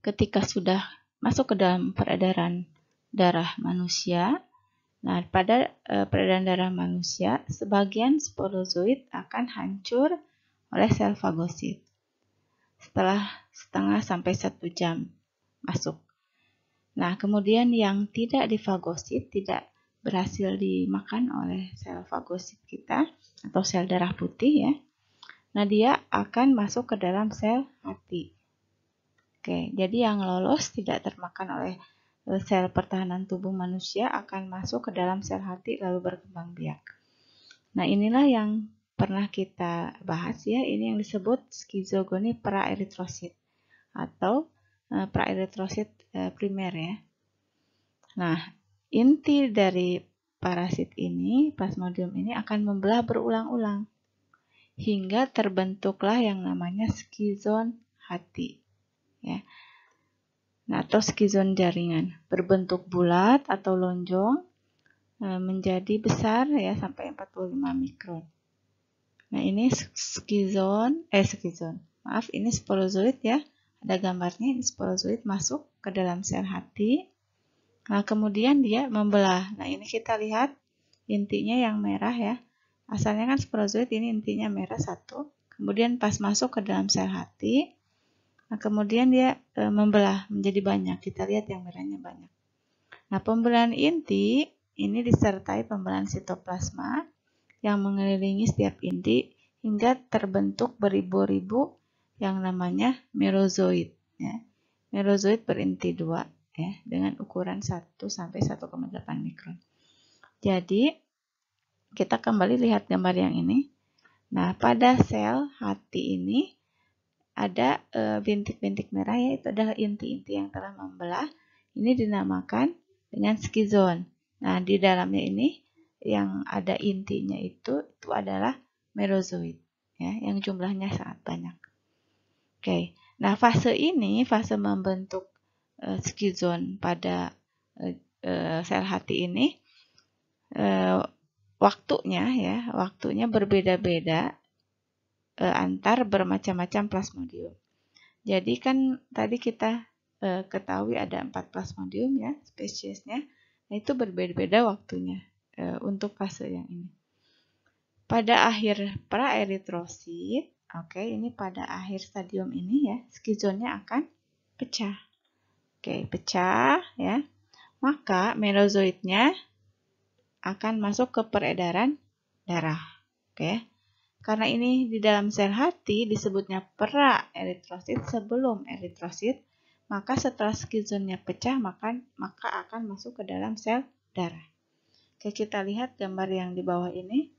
ketika sudah masuk ke dalam peredaran darah manusia, nah pada peredaran darah manusia, sebagian sporozoid akan hancur oleh sel fagosit setelah setengah sampai 1 jam masuk. Nah, kemudian yang tidak difagosit, tidak berhasil dimakan oleh sel fagosit kita atau sel darah putih ya. Nah, dia akan masuk ke dalam sel hati. Oke, jadi yang lolos tidak termakan oleh sel pertahanan tubuh manusia akan masuk ke dalam sel hati lalu berkembang biak. Nah, inilah yang pernah kita bahas ya, ini yang disebut skizogoni praeritrosit atau praeritrosit primer ya. Nah, inti dari parasit ini, Plasmodium ini akan membelah berulang-ulang hingga terbentuklah yang namanya skizon hati ya. Nah, atau skizon jaringan berbentuk bulat atau lonjong menjadi besar ya sampai 45 mikron. Nah, ini ini sporozoid ya. Ada gambarnya, ini sporozoid masuk ke dalam sel hati. Nah, kemudian dia membelah. Nah, ini kita lihat intinya yang merah ya. Asalnya kan sporozoid ini intinya merah satu. Kemudian pas masuk ke dalam sel hati, nah kemudian dia membelah menjadi banyak. Kita lihat yang merahnya banyak. Nah, pembelahan inti ini disertai pembelahan sitoplasma yang mengelilingi setiap inti hingga terbentuk beribu-ribu yang namanya merozoid ya. Merozoid berinti 2 ya dengan ukuran 1 sampai 1,8 mikron. Jadi kita kembali lihat gambar yang ini. Nah, pada sel hati ini ada bintik-bintik merah ya, itu adalah inti-inti yang telah membelah. Ini dinamakan dengan skizon. Nah, di dalamnya ini yang ada intinya itu adalah merozoid ya, yang jumlahnya sangat banyak. Oke. Nah, fase ini, fase membentuk skizon pada sel hati ini waktunya berbeda-beda antar bermacam-macam plasmodium. Jadi kan tadi kita ketahui ada 4 plasmodium ya spesiesnya. Nah, itu berbeda-beda waktunya untuk fase yang ini. Pada akhir praeritrosit, oke, ini pada akhir stadium ini ya, skizonnya akan pecah. Oke, pecah ya. Maka merozoidnya akan masuk ke peredaran darah. Oke. Karena ini di dalam sel hati disebutnya praeritrosit sebelum eritrosit, maka setelah skizonnya pecah maka akan masuk ke dalam sel darah. Oke, kita lihat gambar yang di bawah ini.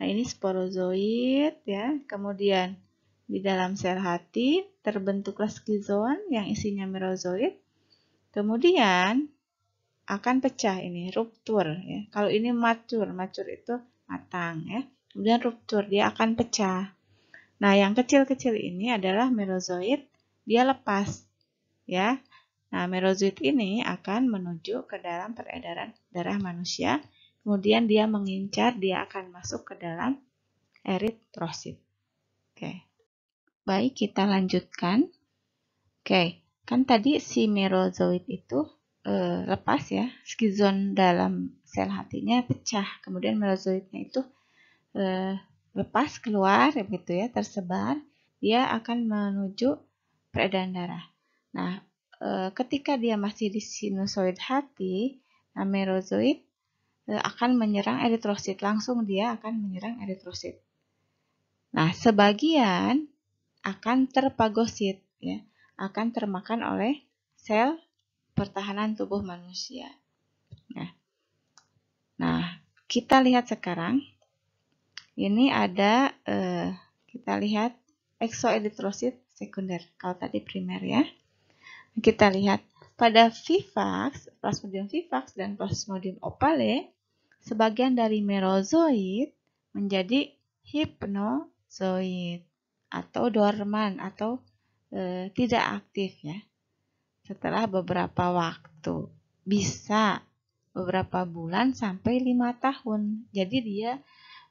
Nah, ini sporozoid ya. Kemudian di dalam sel hati terbentuklah skizon yang isinya merozoid. Kemudian akan pecah ini, ruptur ya. Kalau ini mature itu matang ya. Kemudian ruptur, dia akan pecah. Nah, yang kecil-kecil ini adalah merozoid, dia lepas ya. Nah, merozoid ini akan menuju ke dalam peredaran darah manusia. Kemudian dia mengincar, dia akan masuk ke dalam eritrosit. Oke. Baik, kita lanjutkan. Oke, kan tadi si merozoid itu lepas ya, skizon dalam sel hatinya pecah, kemudian merozoidnya itu lepas keluar begitu ya, tersebar, dia akan menuju peredaran darah. Nah, ketika dia masih di sinusoid hati, nah merozoid akan menyerang eritrosit, langsung dia akan menyerang eritrosit. Nah, sebagian akan terpagosit ya, akan termakan oleh sel pertahanan tubuh manusia. Nah, kita lihat sekarang. Ini ada kita lihat eksoeritrosit sekunder. Kalau tadi primer ya. Kita lihat pada vivax, Plasmodium vivax dan Plasmodium opale, sebagian dari merozoid menjadi hipnozoid atau dorman atau tidak aktif ya. Setelah beberapa waktu, bisa beberapa bulan sampai 5 tahun. Jadi dia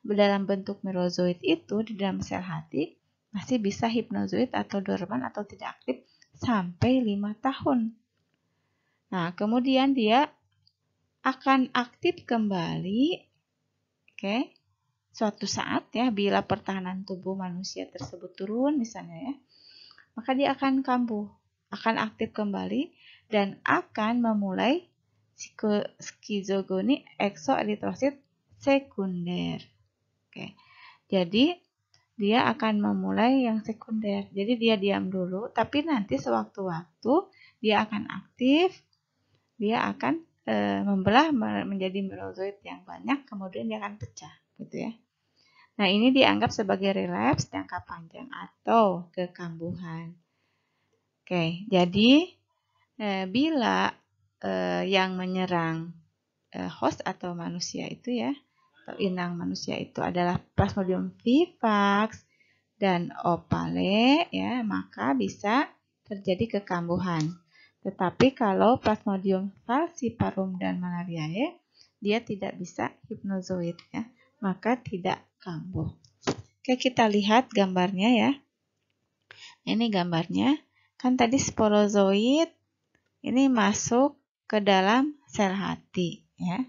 dalam bentuk merozoid itu di dalam sel hati masih bisa hipnozoid atau dorman atau tidak aktif sampai 5 tahun. Nah, kemudian dia akan aktif kembali, suatu saat ya, bila pertahanan tubuh manusia tersebut turun misalnya ya, maka dia akan kambuh, akan aktif kembali dan akan memulai skizogoni eksoeritrosit sekunder. Jadi dia akan memulai yang sekunder. Jadi dia diam dulu, tapi nanti sewaktu-waktu dia akan aktif, dia akan membelah menjadi merozoid yang banyak, kemudian dia akan pecah, gitu ya. Nah, ini dianggap sebagai relapse jangka panjang atau kekambuhan. Jadi bila yang menyerang host atau manusia itu ya, atau inang manusia itu adalah Plasmodium vivax dan Opale ya, maka bisa terjadi kekambuhan. Tetapi kalau Plasmodium falciparum dan Malariae, dia tidak bisa hipnozoid ya, maka tidak kambuh. Oke, kita lihat gambarnya ya. Ini gambarnya. Kan tadi sporozoid ini masuk ke dalam sel hati ya.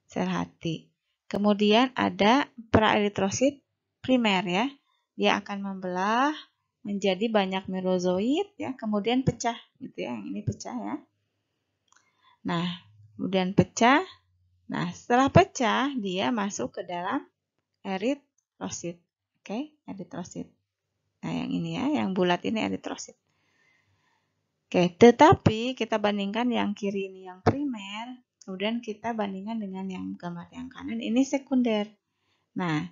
Sel hati. Kemudian ada praeritrosit primer ya. Dia akan membelah menjadi banyak merozoid ya, kemudian pecah gitu ya. Yang ini pecah ya. Nah, kemudian pecah. Nah, setelah pecah dia masuk ke dalam eritrosit. Eritrosit. Nah, yang ini ya, yang bulat ini eritrosit. Tetapi kita bandingkan yang kiri ini yang primer, kemudian kita bandingkan dengan yang gambar yang kanan ini sekunder. Nah,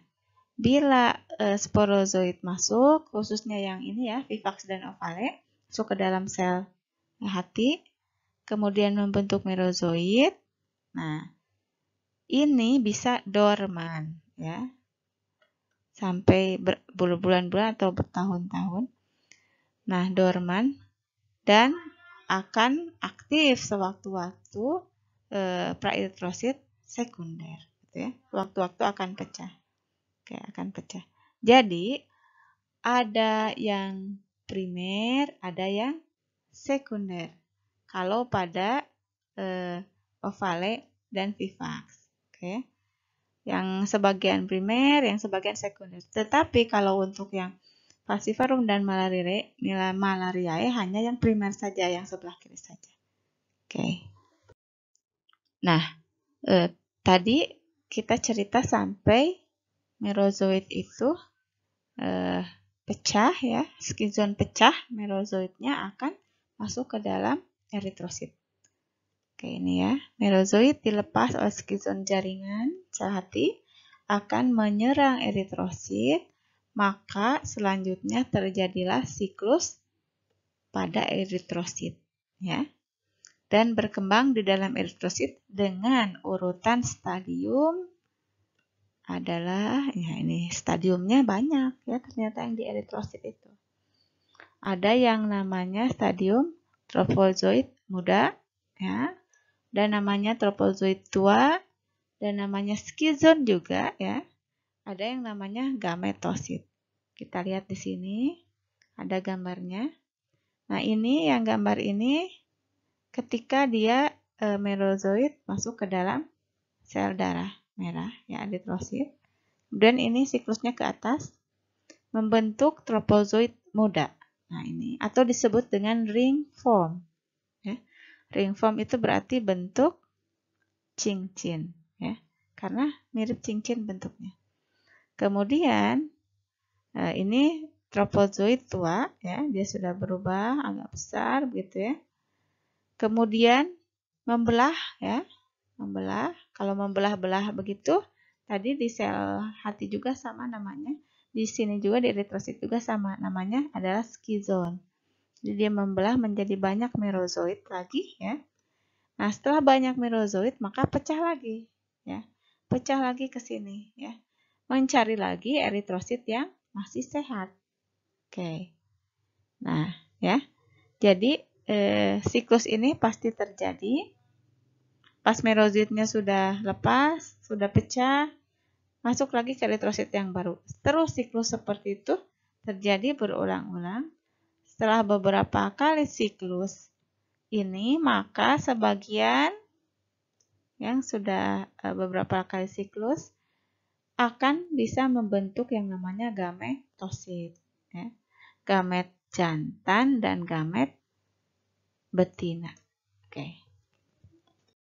bila sporozoid masuk, khususnya yang ini ya, vivax dan Opale, masuk ke dalam sel hati, kemudian membentuk merozoid. Nah, ini bisa dorman ya, sampai berbulan-bulan atau bertahun-tahun. Nah, dorman dan akan aktif sewaktu-waktu praeritrosit sekunder, gitu ya. Waktu-waktu akan pecah. Akan pecah. Jadi ada yang primer, ada yang sekunder. Kalau pada Opale dan vivax, yang sebagian primer, yang sebagian sekunder. Tetapi kalau untuk yang falciparum dan Malariae hanya yang primer saja, yang sebelah kiri saja. Nah, tadi kita cerita sampai merozoid itu pecah ya, skizon pecah, merozoidnya akan masuk ke dalam eritrosit. Ini ya, merozoid dilepas oleh skizon jaringan sel hati akan menyerang eritrosit, maka selanjutnya terjadilah siklus pada eritrosit ya. Dan berkembang di dalam eritrosit dengan urutan stadium adalah, ya ini stadiumnya banyak ya ternyata yang di eritrosit itu. Ada yang namanya stadium trofozoid muda ya, dan namanya trofozoid tua, dan namanya skizon juga ya. Ada yang namanya gametosit. Kita lihat di sini ada gambarnya. Nah, ini yang gambar ini ketika dia merozoid masuk ke dalam sel darah merah ya, eritrosit. Kemudian ini siklusnya ke atas membentuk trofozoid muda. Nah, ini atau disebut dengan ring form ya. Ring form itu berarti bentuk cincin ya. Karena mirip cincin bentuknya. Kemudian ini trofozoid tua ya, dia sudah berubah agak besar begitu ya. Kemudian membelah ya, membelah. Kalau membelah-belah begitu, tadi di sel hati juga sama namanya. Di sini juga di eritrosit juga sama namanya adalah skizon. Jadi dia membelah menjadi banyak merozoid lagi ya. Nah, setelah banyak merozoid maka pecah lagi ya. Pecah lagi ke sini ya. Mencari lagi eritrosit yang masih sehat. Nah, ya. Jadi siklus ini pasti terjadi. Pas merozoidnya sudah lepas, sudah pecah, masuk lagi ke eritrosit yang baru. Terus siklus seperti itu terjadi berulang-ulang setelah beberapa kali siklus ini, maka sebagian yang sudah beberapa kali siklus akan bisa membentuk yang namanya gametosit. Ya. Gamet jantan dan gamet betina. Oke.